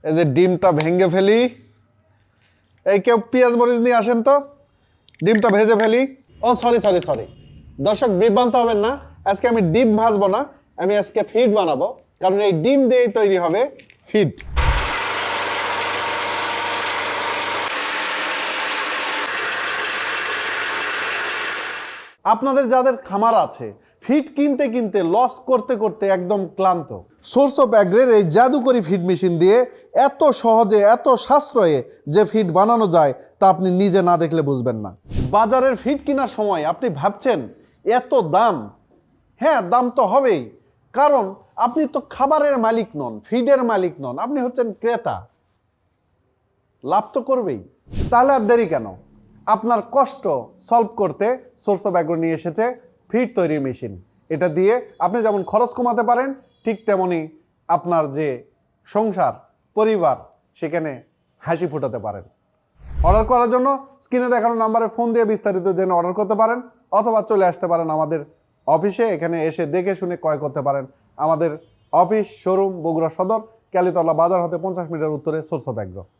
এই যে ডিমটা ভেঙে ফেলি। এই কেউ পেঁয়াজ মরিচ নিয়ে আসেন তো, ডিমটা ভেজে ফেলি। ও সরি সরি সরি, দর্শক বিভ্রান্ত হবেন না, আজকে আমি ডিম ভাজবো না, আমি আজকে ফিড বানাবো, কারণ এই ডিম দিয়েই তৈরি হবে ফিড। আপনাদের যাদের খামার আছে, ফিড কিনতে কিনতে লস করতে করতে একদম ক্লান্ত, সোর্স অফ অ্যাগ্রের এই জাদুকরি ফিড মেশিন দিয়ে এত সহজে এত সাশ্রয়ে যে ফিড বানানো যায় তা আপনি নিজে না দেখলে বুঝবেন না। বাজারের ফিড কেনার সময় আপনি ভাবছেন এত দাম, হ্যাঁ দাম তো হবেই, কারণ আপনি তো খাবারের মালিক নন, ফিডের মালিক নন, আপনি হচ্ছেন ক্রেতা, লাভ তো করবেই। তাহলে আর দেরি কেন? আপনার কষ্ট সলভ করতে সোর্স অফ অ্যাগ্রো নিয়ে এসেছে ফিড তৈরির মেশিন। এটা দিয়ে আপনি যেমন খরচ কমাতে পারেন, ঠিক তেমনি আপনার যে সংসার পরিবার সেখানে হাসি ফোটাতে পারেন। অর্ডার করার জন্য স্ক্রিনে দেখানো নাম্বারে ফোন দিয়ে বিস্তারিত জেনে অর্ডার করতে পারেন, অথবা চলে আসতে পারেন আমাদের অফিসে, এখানে এসে দেখে শুনে ক্রয় করতে পারেন। আমাদের অফিস শোরুম বগুড়া সদর, ক্যালিতলা বাজার হতে 50 মিটার উত্তরে সোর্স অফ অ্যাগ্রো।